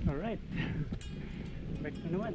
Alright, back na naman.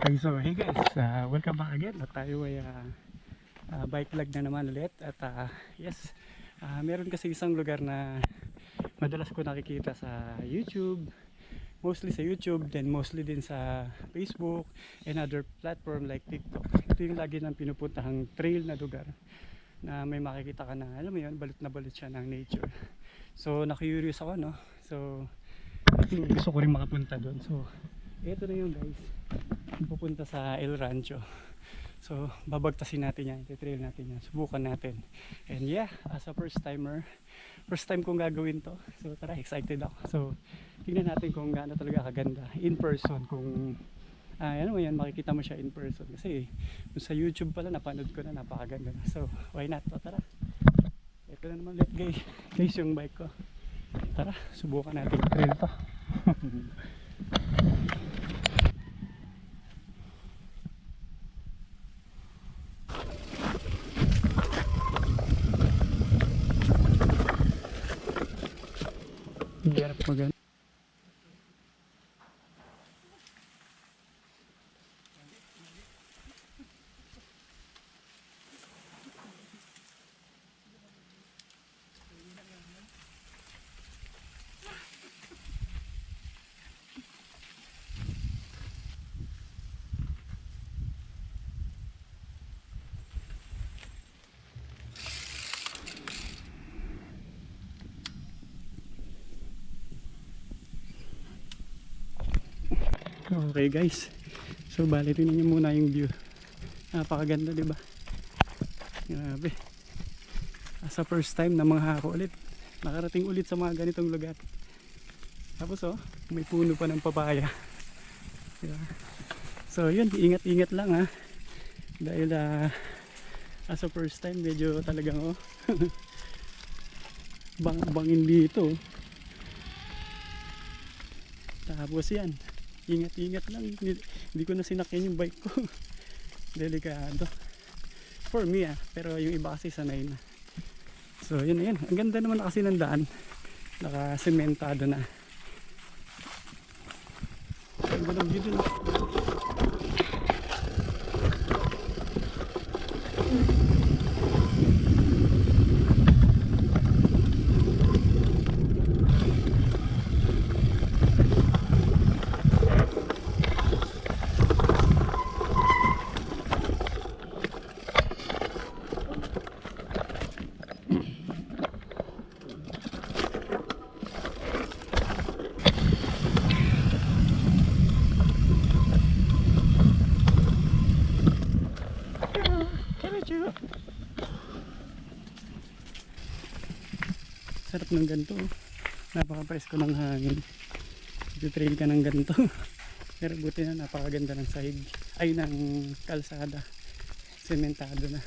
Okay, so hey guys, welcome back again. At tayo ay bike vlog na naman ulit. At yes, meron kasi isang lugar na madalas ko nakikita sa YouTube, mostly sa YouTube, then mostly din sa Facebook and other platform like TikTok. Ito yung lagi nang pinupuntahang trail na lugar na may makikita ka na, alam mo yun, balot na balot siya ng nature. So na-curious ako, no? So gusto ko rin makapunta doon. So ito na yun guys, pupunta sa El Rancho. So babagtasin natin yan, ititrail natin yan, subukan natin. And yeah, as a first timer, first time kong gagawin to. So tara, excited ako. So tingnan natin kung gaano talaga kaganda in person. Kung ano mo yan, makikita mo siya in person. Kasi sa YouTube pala napanood ko na, napakaganda na. So why not? So, tara, ito na naman ulit guys yung bike ko. Tara, subukan natin trail to. Hindi harap maganda. Okay guys, so bali rin niyo muna yung view. Napakaganda, di ba? Grabe. Sa first time na manghako ulit, nakarating ulit sa mga ganitong lugar. Tapos may puno pa ng papaya. Diba? So yun, ingat-ingat lang ha. Dahil as a first time, medyo talagang bangin dito. Tapos yan, ingat-ingat lang. Hindi ko na sinakyan yung bike ko. Delikado for me pero yung iba kasi sanay na. So yun na yun, ang ganda naman kasi ng daan, naka-sementado na. Ang ganda ng video na. Sarap ng ganito, napaka-presko ng hangin. Trail ka ng ganito. Pero buti na, napakaganda ng sahig, ay ng kalsada, sementado na.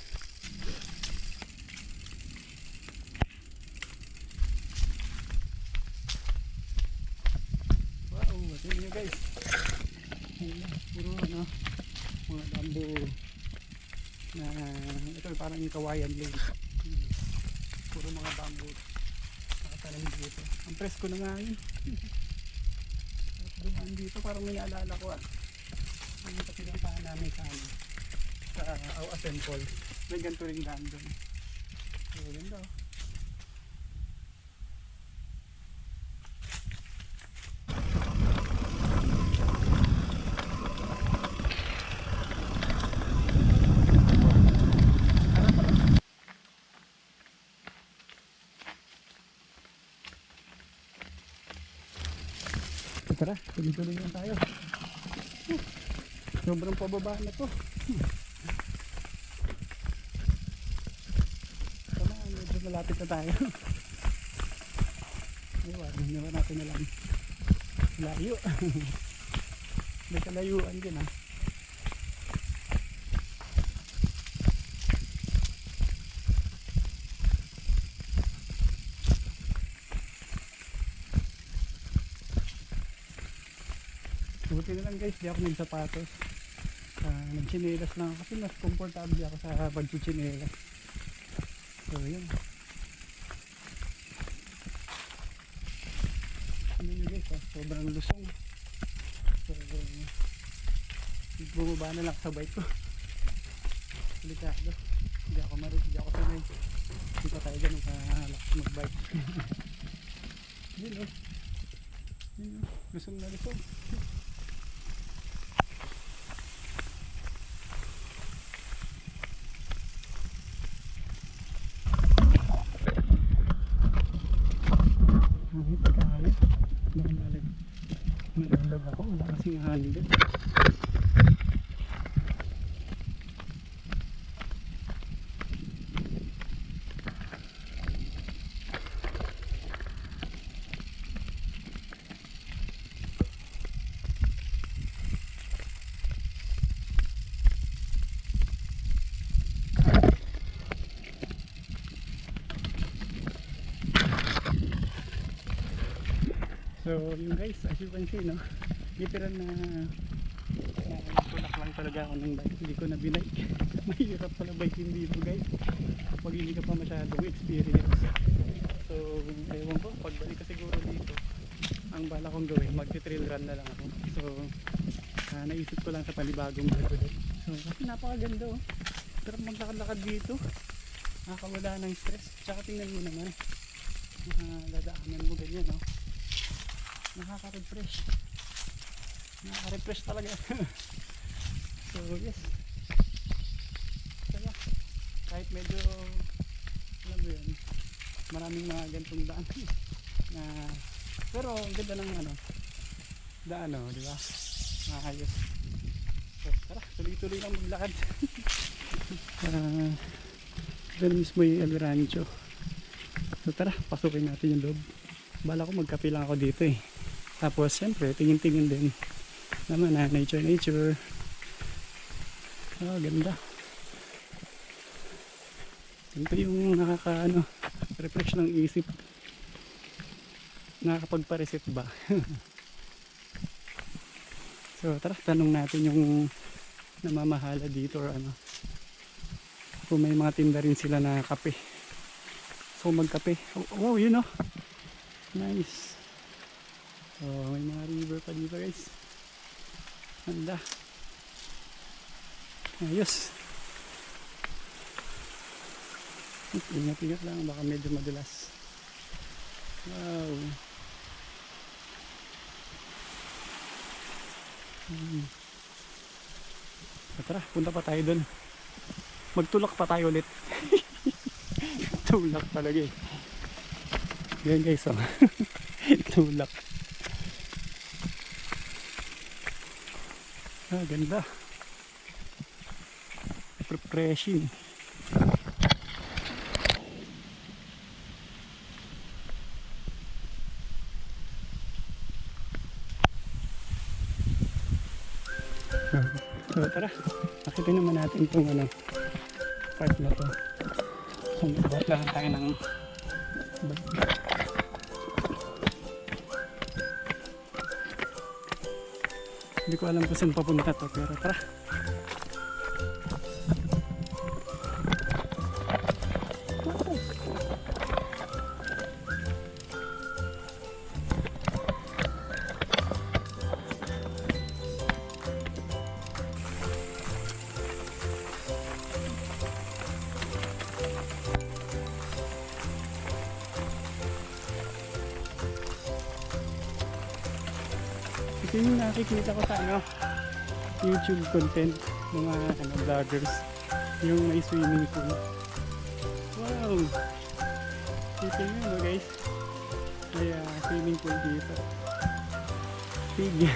guys. Ayun, puro ano, mga bamboo na ito parang yung kawayan lane. Puro mga bamboo nakatanim dito. Ang presko na nga yun. At dumaan dito parang may naalala ko yung pinuntahan namin sa ano, sa Awa Temple. May ganito rin daan doon. So ganda oh. Tara, tuloy-tuloy lang tayo. Sobrang pababa na to. Tama, medyo malapit na tayo. Hindi naman natin alam. Layo. May kalayuan din ha. Buti na lang guys, di ako nagsapatos. Nagchinelas lang ako kasi mas komportable ako sa pagchichinelas. So yun. Ano nyo guys, sobrang lusong. So bumaba na lang sa bike ko. Delikado. Hindi ako sanay. Hindi pa tayo ganun kalaks mag-bike. Yun o. Yun o. Lusong na lusong. Naglalag ako, wala kasing handle. So yun guys, as you can see no, literal na tulak lang talaga ako ng bike, hindi ko na binike. Mahirap pala biking dito guys pag hindi ka pa masyadong experience. So ewan ko, pagbalik ka siguro dito, ang bala kong gawin, magti-trail run na lang ako. So naisip ko lang sa panibagong vlog ulit. So kasi napakaganda oh, pero maglakad-lakad dito nakakawala ng stress. Tsaka tingnan mo naman, dadaanan mo ganyan no, nakaka-refresh talaga. So yes, kaya kahit medyo alam mo yun, maraming mga gantong daan na, pero ang ganda ng ano daan no, di ba, maayos. So tara, tuloy-tuloy lang maglakad. Doon mismo yung El Rancho. So tara, pasukin natin yung loob. Bala ko magkape lang ako dito eh. Tapos siyempre tingin-tingin din naman na nature. Oh, ganda. Ito yung refresh ng isip. Nakakapagpa-reset ba? So tara, tanong natin yung namamahala dito or ano, kung may mga tinda rin sila na kape. So magkape. Oh, wow, yun oh, nice. Oh, may mga river pa dito guys. Ganda. Ayos. Ingat-ingat lang, baka medyo madulas. Wow. Tara, punta pa tayo dun. Magtulak pa tayo ulit. Tulak talaga eh. Yan guys oh. Tulak. Ah, ganda. Refreshing. So tara, nakita naman natin itong ano, part na to. So magbuhat lang tayo ng Hindi ko alam kung saan papunta to, pero tara. Ito yung nakikita ko sa YouTube content mga vloggers, yung may swimming pool. Wow! Ito yun guys, may swimming pool dito. Big!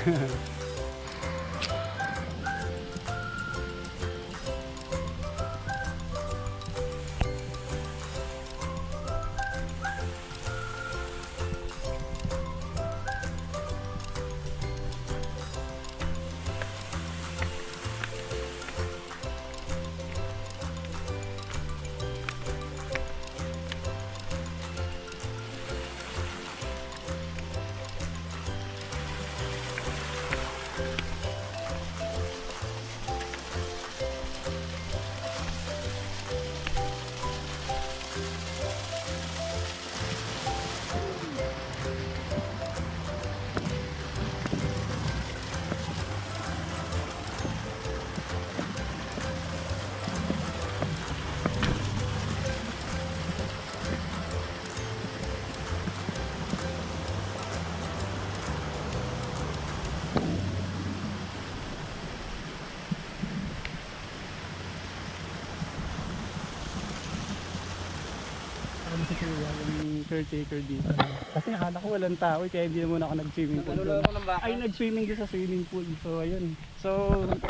Si Kuya, yung caretaker dito. Kasi akala ko walang tao, kaya hindi naman ako nag-swimming pool doon. Ay, nag-swimming doon sa swimming pool. So, ayun. So,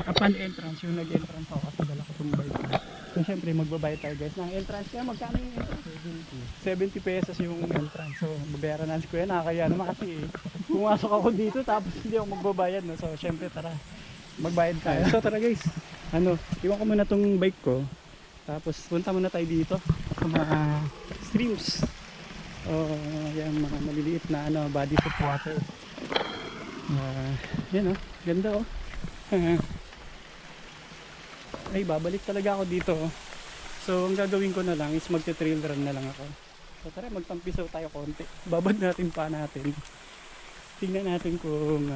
upon entrance, yung nag-entrance ako kasi dala ko itong bike. So, syempre, magbabayad tayo guys ng entrance. Kaya magkano yung entrance? 70 pesos yung entrance. So, babayaran na si Kuya. Nakakaya naman kasi pumasok ako dito tapos hindi ako magbabayad. No? So, syempre, tara. Magbayad tayo. So, tara guys. Iwan ko muna itong bike ko. Tapos, punta muna tayo dito sa mga streams. Yan, mga maliliit na bodies of water. Yan ganda Ay, babalik talaga ako dito. So, ang gagawin ko na lang is magte-trail run na lang ako. So, tara, magtampisaw tayo konti. Babad natin pa natin. Tingnan natin kung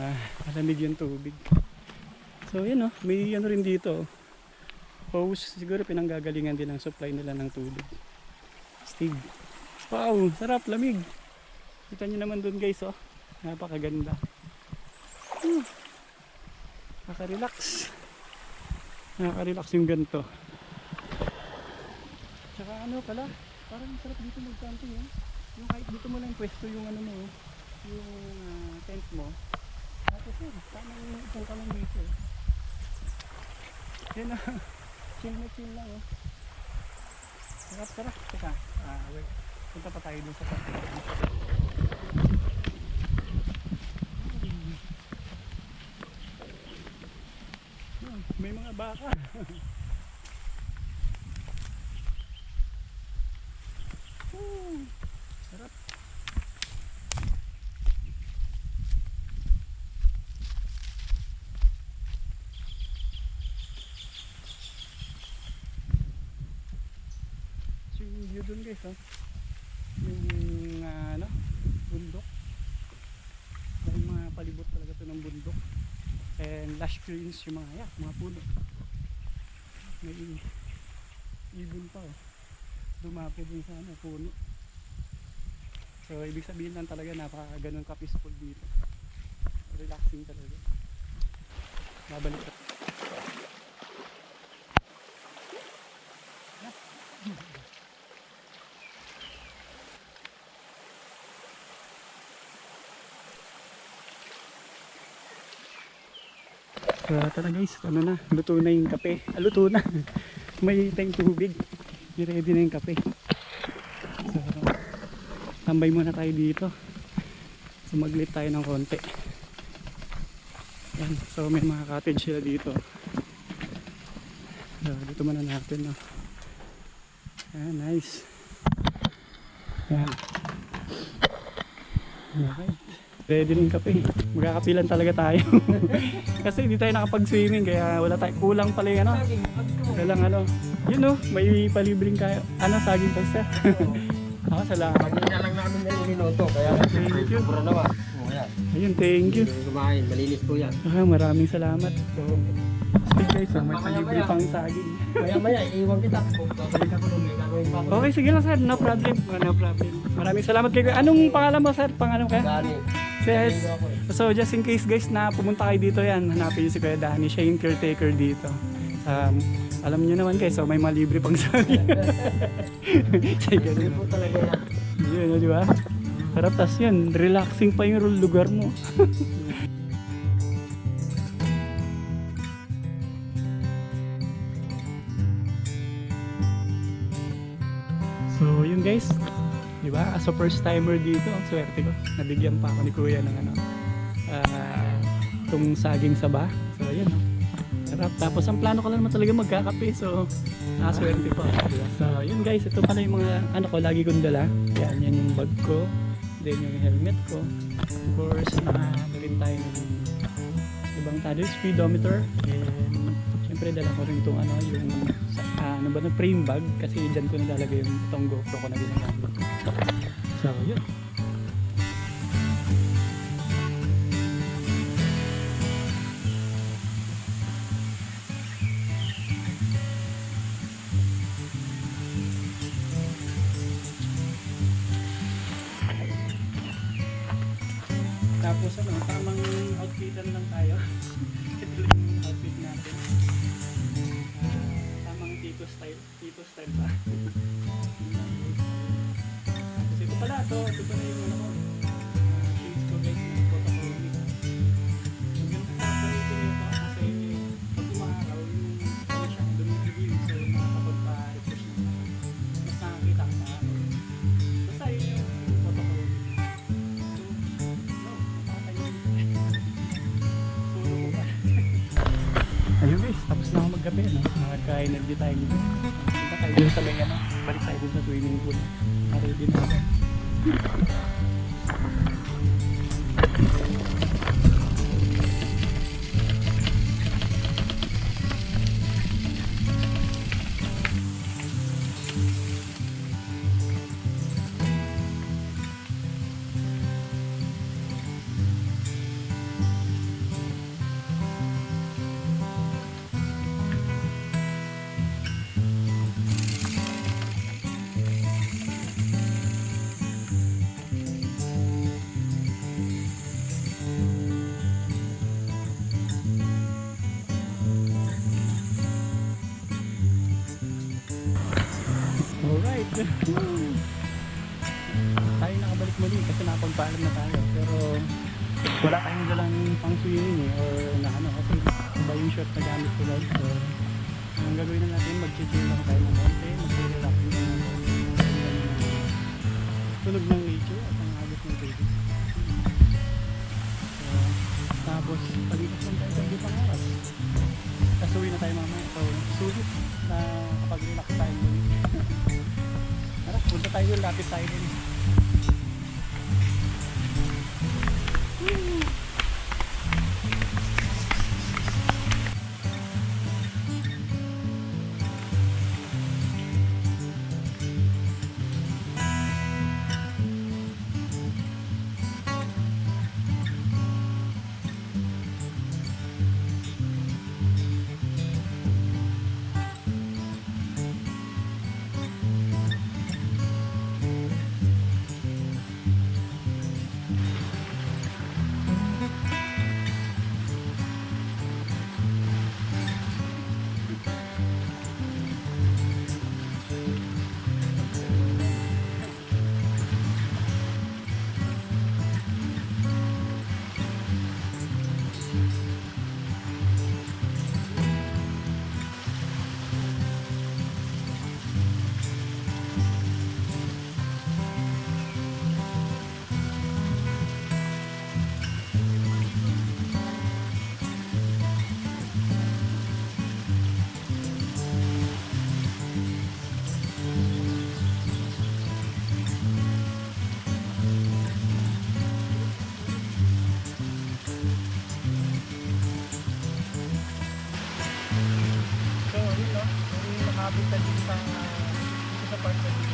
malamig yung tubig. So, yan may rin dito. Hose, siguro pinanggagalingan din ang supply nila ng tubig. Stig. Wow, sarap, lamig. Kita nyo naman dun guys, napakaganda. Nakaka-relax. Nakaka-relax yung ganito. Tsaka pala, parang sarap dito mag-camping yung kahit dito mo lang pwesto yung mo, yung tent mo. Tapos tama yung isang ka lang dito. Yan chill na chill lang sarap. Teka, wait. Punta pa tayo dun sa pagkakas. May mga baka. Sarap. So yung view dun guys yung bundok. Yung mga palibot talaga ito ng bundok. And lush greens yung mga puno. May ibon pa dumapo din sa puno. So ibig sabihin lang talaga napaka-ganun ka-peaceful dito. Relaxing talaga. Babalik ka. So tara guys, luto na yung kape. Luto na. May tayong tubig. Ready na yung kape. So tambay muna tayo dito. Sumaglit tayo ng konti. Yan. So may mga cottage sila dito. So dito muna natin nice. Yan. Alright. Ready rin kape. Magkakapilan talaga tayo. Kasi hindi tayo nakapag-swimming kaya wala tayo. Kulang pala yung ano. Walang ano. Yun oh, may palibreng kayo. Ano, saging pasta. Ako salamat. Kanina lang namin nilinoto, kaya Thank you. sobra naman. O yan, Ayun, thank you. kumain, malinis po yan. Maraming salamat. So, stay guys, may palibre pang saging. Maya-maya, iiwan kita. Babalik ako nung may gagawin pa ako. Okay, sige lang sir. No problem. No problem. Maraming salamat kayo. Anong pangalan mo sir? Pangalan ka? Dani. Yes. So just in case guys na pumunta kayo dito yan, hanapin niyo si Kuya Danny. Siya yung caretaker dito. Alam niyo naman guys, so may malibre pang saging. Sige Hindi ganun. po talaga yan. Yun, di ba? Sarap, tas yun, relaxing pa yung lugar mo. So yun guys, di ba? As a first timer dito, ang swerte ko. Nabigyan pa ako ni Kuya ng ano, itong saging saba. So yun, sarap. Tapos ang plano ko lang naman talaga magkakape. So swerte pa. Diba? So yun guys, ito pala yung mga ano ko, lagi kong dala. Yan yung bag ko. Then yung helmet ko. Of course, rin tayo ng ibang talo, speedometer. And syempre dala ko rin itong ano, yung ano ba na frame bag. Kasi dyan ko nalalagay yung itong GoPro ko na ginagamit. So yun. Tapos ano, tamang outfitan lang tayo. Ito lang yung outfit natin. Tamang Tito style pa. Tapos ito pala, ito pala yung ano ko. Shades ko guys, ng photochronic. Yung ganda sa ito nito kasi pag umaraw, yung ano siya, dumidilim. So makakapagpa-refresh naman. Mas nakakita ka sa ano. Basta yun yung photochronic. Ayun guys, tapos na ako maggabi, no? Nakaka-energy tayo dito. Punta tayo dito sa may ano, balik tayo dito sa swimming pool. Ready na ako. Alright. Tayo nakabalik muli kasi nakapagpaalam na tayo. Pero wala tayong dalang pang swimming or na ano kasi iba yung short na gamit ko guys. So ang gagawin na natin, mag-chill lang tayo ng konti, mag-relax ng konti. Tunog ng nature at ang agos ng tubig. So, tapos palipas lang tayo sa ibang oras. Tapos uwi na tayo mamaya. So sulit na kapag relax tayo muli. Tara, punta tayo doon, lapit tayo din. dito sa part na dito.